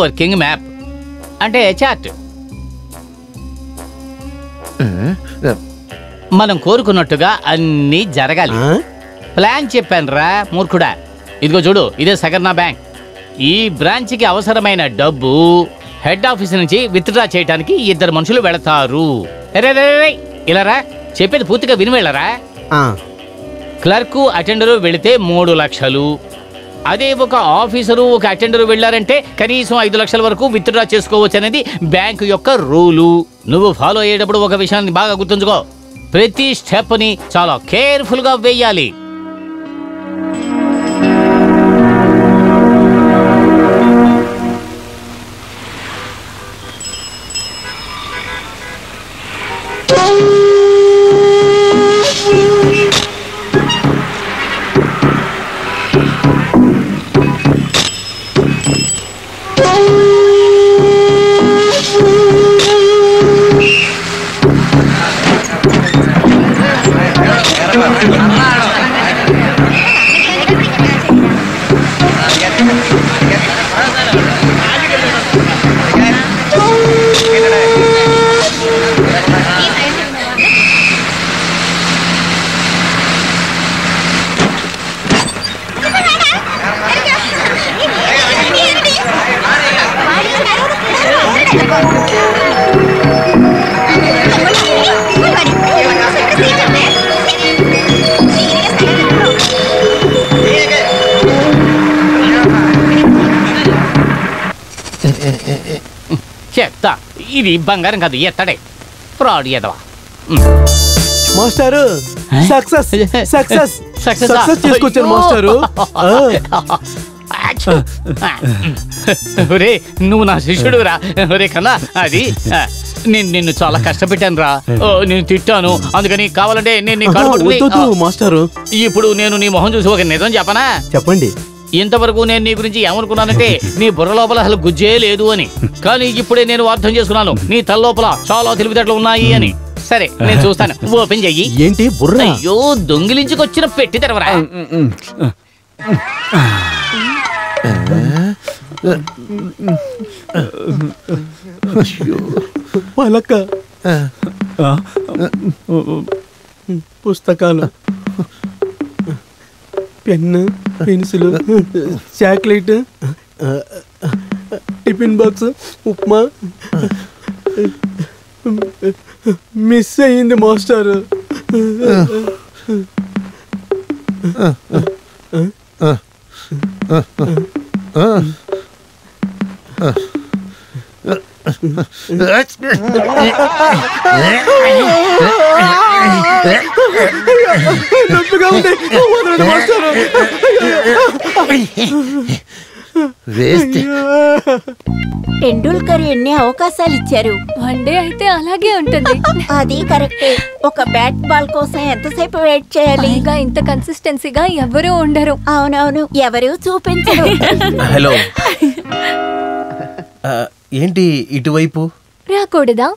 Working map అంటే chart. మనం కోరుకున్నట్టుగా అన్నీ జరగాలి. ప్లాన్ చెప్పాను రా మూర్ఖుడా. ఇదిగో చూడు, ఇదే సగర్నా బ్యాంక్. ఈ బ్రాంచ్కి అవసరమైన డబ్బు హెడ్ ఆఫీస్ నుంచి విత్డ్రా చేయడానికి 2 మనుషులు వెళతారు. ఇలా రా, చెప్పేది పూర్తిగా విని వెళ్ళరా. క్లర్కు అటెండరు వెళితే 3 లక్షలు. అదే ఒక ఆఫీసరు ఒక అటెండరు వెళ్ళారంటే కనీసం 5 లక్షల వరకు విత్డ్రా చేసుకోవచ్చు అనేది బ్యాంకు యొక్క రూలు. నువ్వు ఫాలో అయ్యేటప్పుడు ఒక విషయాన్ని బాగా గుర్తుంచుకో, ప్రతి స్టెప్ని చాలా కేర్ఫుల్గా వేయాలి. చెప్తా, ఇది బంగారం కాదు, ఎత్తడే ఫ్రాడ్ ఎదవా. మాస్టారు సక్సెస్ సక్సెస్ సక్సెస్ చేసుకొచ్చాను మాస్టారు. ఒరే నువ్వు నా శిష్యుడు రా. ఒరే కన్నా, అది నిన్ను చాలా కష్టపెట్టాను రా, నేను తిట్టాను. అందుకని కావాలంటే నేను మాస్టారు ఇప్పుడు నేను నీ మొహం చూసి ఒక నిజం చెప్పనా? చెప్పండి. ఇంతవరకు నేను నీ గురించి ఏమనుకున్నానంటే నీ బుర్ర లోపల అసలు గుజ్జే లేదు అని. కానీ ఇప్పుడే నేను అర్థం చేసుకున్నాను నీ తల లోపల చాలా తెలివితేటలు ఉన్నాయి అని. సరే నేను చూస్తాను, ఓపెన్ చెయ్యి. ఏంటి బుర్ర? అయ్యో, దొంగిలించుకొచ్చిన పెట్టి తెరవరా. పలక, పుస్తకాలు, pen, pencil, chocolate, tiffin box, upma miss అయ్యింది మాస్టర్. టెండూల్కర్ ఎన్ని అవకాశాలు ఇచ్చారు. వన్డే అయితే అలాగే ఉంటుంది. అది కరెక్టే. ఒక బ్యాట్ బాల్ కోసం ఎంతసేపు వెయిట్ చేయాలి? ఇంత కన్సిస్టెన్సీగా ఎవరు ఉండరు. అవునవును, ఎవరు చూపించరు. హలో, ఏంటి ఇటువైపు రాకూడదా?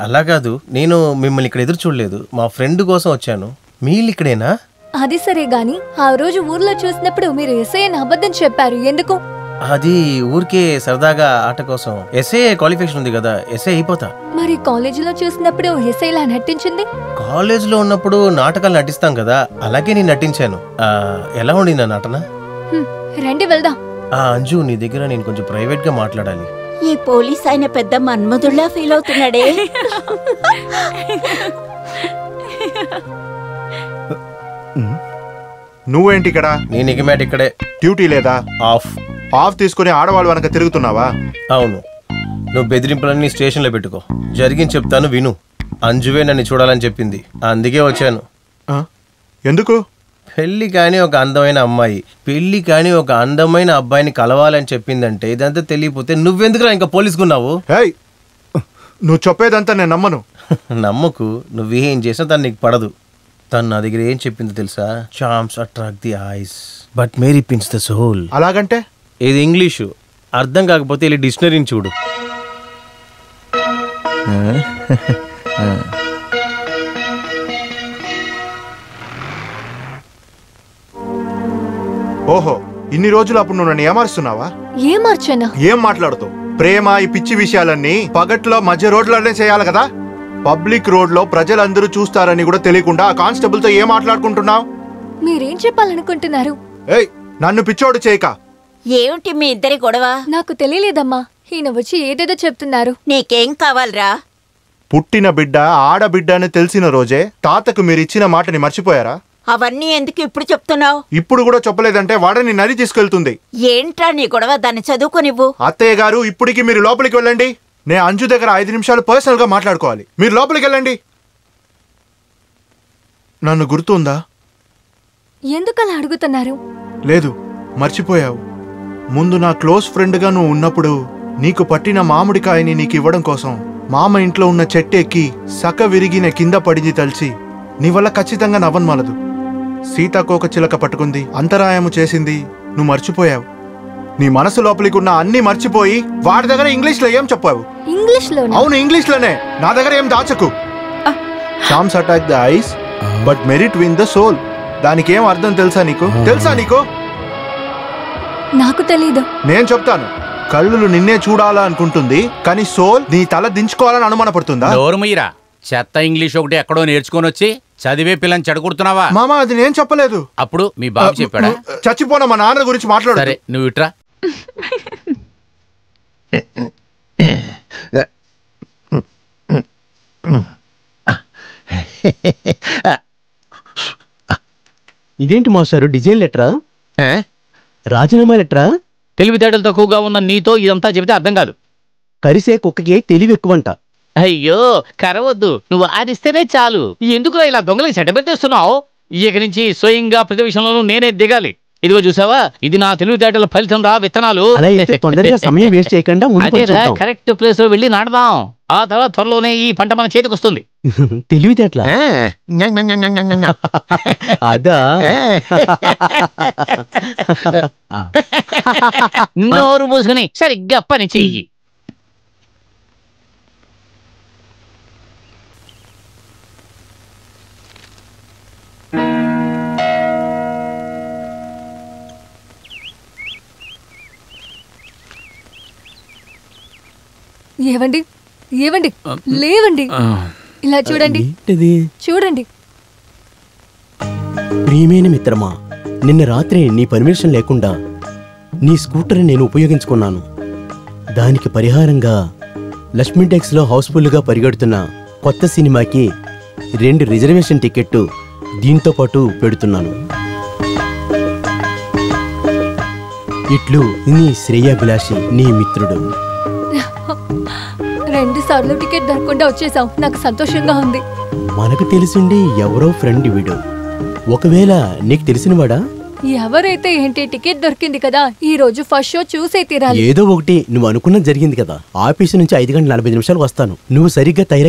అలా కాదు, నేను మిమ్మల్ని ఇక్కడ ఎదురు చూడలేదు, మా ఫ్రెండ్ కోసం వచ్చాను. మీరు ఇక్కడేనా? అది సరే గాని ఆ రోజు ఊర్లో చూసినప్పుడు మీరు ఎస్ఐ అని అబద్ధం చెప్పారు, ఎందుకు? అది ఊరికే సరదాగా ఆట కోసం. ఎస్ఐ క్వాలిఫికేషన్ ఉంది కదా, ఎస్ఐ అయిపోతా. మరి కాలేజీలో చూసినప్పుడు ఎస్ఐలా నటించింది? కాలేజీలో ఉన్నప్పుడు నాటకాలు నటిస్తాం కదా, అలాగే నేను నటించాను. ఎలా ఉండి నా నటన? రండి వెళ్దాం. అంజు, నీ దగ్గర నేను కొంచెం ప్రైవేట్ గా మాట్లాడాలి. ఈ పోలీస్ ఆయన పెద్ద మన్మధుల్లా ఫీల్ అవుతున్నాడే. నువ్వేంటి ఇక్కడ? నేను ఇకమేట ఇక్కడే. డ్యూటీ లేదా? ఆఫ్ తీసుకుని ఆడవాళ్ళు వెనక తిరుగుతున్నావా? అవును. నువ్వు బెదిరింపులన్నీ స్టేషన్లో పెట్టుకో. జరిగింది చెప్తాను విను. అంజువే నన్ను చూడాలని చెప్పింది, అందుకే వచ్చాను. ఎందుకు? పెళ్లి కానీ ఒక అందమైన అమ్మాయి, పెళ్లి కానీ ఒక అందమైన అబ్బాయిని కలవాలని చెప్పిందంటే ఇదంతా తెలియపోతే నువ్వెందుకురా ఇంకా పోలీసుకున్నావు? నువ్వు చెప్పేదంతా నేను నమ్మను. నమ్మకు, నువ్వేం చేసినా తను నీకు పడదు. తను నా దగ్గర ఏం చెప్పిందో తెలుసా? Charms attract the eyes but merit wins the soul. అలాగంటే? ఇది ఇంగ్లీషు, అర్థం కాకపోతే వెళ్ళి డిక్షనరీని చూడు. ఓహో, ఇన్ని రోజులు అప్పుడు నువ్వు నన్ను ఏమారుస్తున్నావా? ఏం మార్చానా? ఏం మాట్లాడుతావు? ప్రేమ, ఈ పిచ్చి విషయాలన్నీ పగట్లో మధ్య రోడ్లోనే చేయాలి కదా. పబ్లిక్ రోడ్ లో ప్రజలందరూ చూస్తారని కూడా తెలియకుండా ఆ కానిస్టేబుల్ తో ఏం మాట్లాడుకుంటున్నావు? మీరేం చెప్పాలనుకుంటున్నారు? ఏయ్, నన్ను పిచ్చోడు చేయక. ఏమిటి మీ ఇద్దరి గొడవ? నాకు తెలియలేదమ్మా. ఈయన వచ్చి ఏదేదో చెప్తున్నారు. నీకేం కావాలరా? పుట్టిన బిడ్డ ఆడబిడ్డ అని తెలిసిన రోజే తాతకు మీరిచ్చిన మాటని మర్చిపోయారా? అవన్నీ ఎందుకు ఇప్పుడు చెప్తున్నావు? ఇప్పుడు కూడా చెప్పలేదంటే వాడని నరి తీసుకెళ్తుంది. ఏంట్రా నీ గొడవ? దాన్ని చదువుకోనివ్వు. అత్తయ్య గారు, ఇప్పటికి మీరు లోపలికి వెళ్ళండి. నేను అంజు దగ్గర 5 నిమిషాలు పర్సనల్ గా మాట్లాడుకోవాలి. మీరు లోపలికి వెళ్ళండి. నన్ను గుర్తుందా? ఎందుకలా అడుగుతున్నారు? లేదు, మర్చిపోయావు. ముందు నా క్లోజ్ ఫ్రెండ్గా నువ్వు ఉన్నప్పుడు నీకు పట్టిన మామిడికాయని నీకు ఇవ్వడం కోసం మామ ఇంట్లో ఉన్న చెట్టు ఎక్కి సక విరిగిన కింద పడింది తలిచి నీ వల్ల ఖచ్చితంగా నవ్వన్మాలదు. సీతాకోక చిలక పట్టుకుంది, అంతరాయము చేసింది, నువ్వు మర్చిపోయావు. నీ మనసు లోపలికి ఉన్న అన్ని మర్చిపోయి వాడి దగ్గర ఇంగ్లీష్ లో ఏం చెప్పావు? ఇంగ్లీష్ లో? అవును, ఇంగ్లీష్ లోనే. నా దగ్గర ఏం దాచకు. Charms attack the eyes but merit win the soul. దానికి ఏం అర్థం తెలుసా నీకు? నాకు తెలీదు. నేను చెప్తాను. కళ్ళు నిన్నే చూడాలా అనుకుంటుంది, కానీ సోల్ నీ తల దించుకోవాలని అనుమానపడుతుందా? నోరుమయ్యరా, చెత్త ఇంగ్లీష్ ఒకటి ఎక్కడో నేర్చుకొని వచ్చి చదివే పిల్లని చెడగొడుతున్నావా? మామ, అది నేను చెప్పలేదు. అప్పుడు మీ బాబు చెప్పాడా? చచ్చిపోనా మా నాన్న గురించి మాట్లాడు. సరే, నువ్వు ఇట్రా. ఇదేంటి మాస్టారు, డిజైన్ లెటరా? రాజీనామా లెటరా? తెలివితేటలు తక్కువగా ఉన్న నీతో ఇదంతా చెబితే అర్థం కాదు. కరిసే కుక్కకి తెలివి ఎక్కువంట. అయ్యో కరవద్దు, నువ్వు ఆడిస్తేనే చాలు. ఎందుకు ఇలా దొంగలకి సెటబెట్టేస్తున్నావు? ఇక నుంచి స్వయంగా ప్రతి విషయంలోనూ నేనే దిగాలి. ఇదిగో చూసావా, ఇది నా తెలివితేటల ఫలితం రా. విత్తనాలు తొందరగా సమయం వేస్ట్ చేయకుండా కరెక్ట్ ప్లేస్ లో వెళ్ళి నాడదాం. ఆ తర్వాత త్వరలోనే ఈ పంట మన చేతికి వస్తుంది. తెలివితేటలా? అదా? నోరు మూసుకుని సరిగ్గా పని చెయ్యి. ఏవండి, ఏవండి, లేవండి. ఇలా చూడండి, చూడండి. ప్రియమైన మిత్రమా, నిన్న రాత్రి నీ పర్మిషన్ లేకుండా నీ స్కూటర్ నేను ఉపయోగించుకున్నాను. దానికి పరిహారంగా లక్ష్మీ డెక్స్ లో హౌస్ఫుల్గా పరిగెడుతున్న కొత్త సినిమాకి 2 రిజర్వేషన్ టికెట్టు దీంతో పాటు పెడుతున్నాను. ఇట్లు నీ శ్రేయాభిలాషి, నీ మిత్రుడు. 2 సార్లు టికెట్ దొరకకుండా వచ్చేసాం. నాకు సంతోషంగా ఉంది. మనకు తెలిసిండి ఎవరో ఫ్రెండ్ వీడు. ఒకవేళ నీకు తెలిసినవాడా? ఎవరైతే ఏంటి, టికెట్ దొరికింది కదా, ఈ రోజు ఫస్ట్ షో చూసే తీరాలి. ఏదో ఒకటి, నువ్వు అనుకున్నది జరిగింది కదా. ఆఫీసు నుంచి 5 గంటల 45 నిమిషాలు వస్తాను. నువ్వు సరిగ్గా తయారై